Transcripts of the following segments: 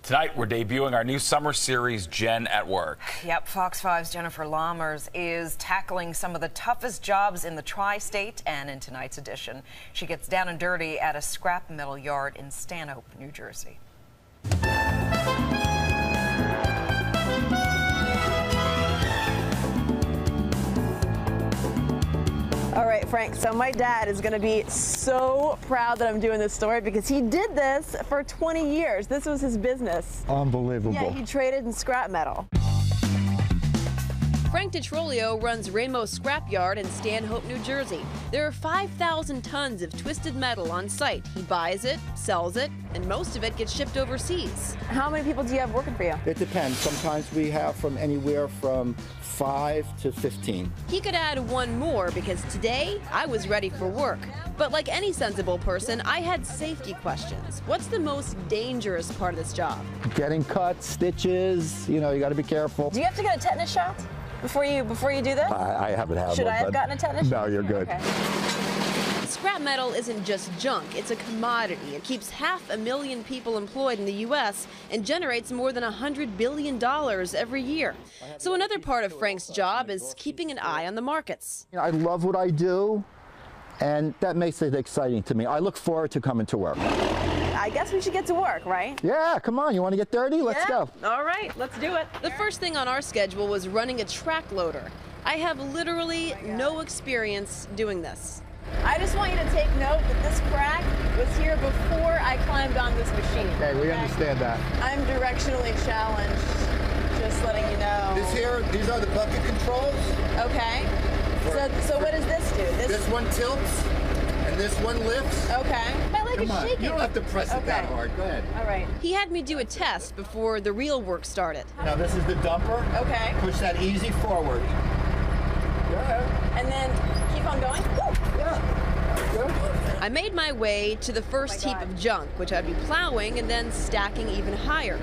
Tonight, we're debuting our new summer series, Jen at Work. Yep, Fox 5's Jennifer Lammers is tackling some of the toughest jobs in the tri-state, and in tonight's edition, she gets down and dirty at a scrap metal yard in Stanhope, New Jersey. All right, Frank, so my dad is going to be so proud that I'm doing this story because he did this for 20 years. This was his business. Unbelievable. Yeah, he traded in scrap metal. Frank DiTrolio runs Ramos Scrapyard in Stanhope, New Jersey. There are 5,000 tons of twisted metal on site. He buys it, sells it, and most of it gets shipped overseas. How many people do you have working for you? It depends. Sometimes we have from anywhere from 5 to 15. He could add one more because today I was ready for work. But like any sensible person, I had safety questions. What's the most dangerous part of this job? Getting cuts, stitches, you know, you got to be careful. Do you have to get a tetanus shot before you do this? I haven't had one. Should I have gotten a tetanus shot? No, you're good. Okay. Scrap metal isn't just junk, it's a commodity. It keeps 500,000 people employed in the U.S. and generates more than $100 billion every year. So another part of Frank's job is keeping an eye on the markets. You know, I love what I do, and that makes it exciting to me. I look forward to coming to work. I guess we should get to work, right? Yeah, come on, you want to get dirty? Let's go. All right, let's do it. The first thing on our schedule was running a track loader. I have literally no experience doing this. I just want you to take note that this crack was here before I climbed on this machine. Okay, we understand that. I'm directionally challenged, just letting you know. These are the bucket controls. Okay. So what does this do? This one tilts, and this one lifts. Okay. My leg is shaking. You don't have to press it that hard. Go ahead. All right. He had me do a test before the real work started. Now this is the dumper. Okay. Push that easy forward. Go ahead. And then keep on going. I made my way to the first heap of junk, which I'd be plowing and then stacking even higher.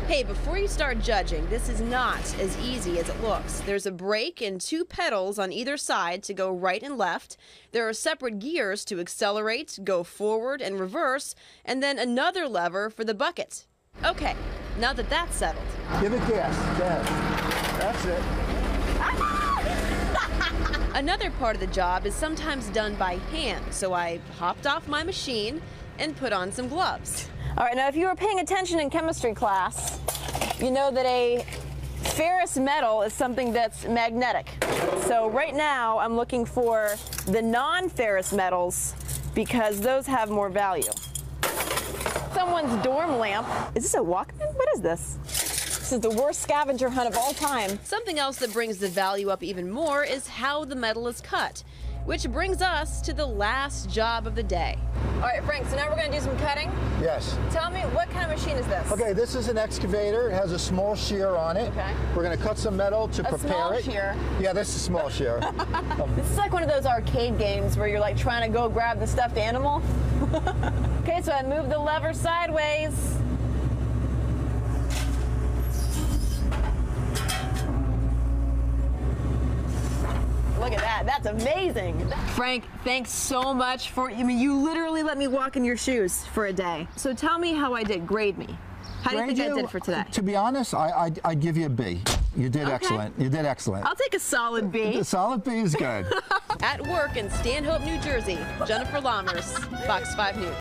Hey, before you start judging, this is not as easy as it looks. There's a brake and 2 pedals on either side to go right and left. There are separate gears to accelerate, go forward and reverse, and then another lever for the bucket. Okay, now that that's settled. Give it gas. Go ahead. That's it. Another part of the job is sometimes done by hand, so I hopped off my machine and put on some gloves. All right, now if you were paying attention in chemistry class, you know that a ferrous metal is something that's magnetic. So right now I'm looking for the non-ferrous metals because those have more value. Someone's dorm lamp. Is this a Walkman? What is this? This is the worst scavenger hunt of all time. Something else that brings the value up even more is how the metal is cut, which brings us to the last job of the day. All right, Frank, so now we're going to do some cutting. Yes. Tell me, what kind of machine is this? Okay, this is an excavator. It has a small shear on it. Okay. We're going to cut some metal to prepare small it. shear? Yeah, this is a small shear. This is like one of those arcade games where you're like trying to go grab the stuffed animal. Okay, so I move the lever sideways. Look at that, that's amazing. Frank, thanks so much for, you literally let me walk in your shoes for a day. So tell me how I did, grade me. How do you think I did for today? To be honest, I'd give you a B. You did excellent. You did excellent. I'll take a solid B. A solid B is good. At work in Stanhope, New Jersey, Jennifer Lammers, Fox 5 News.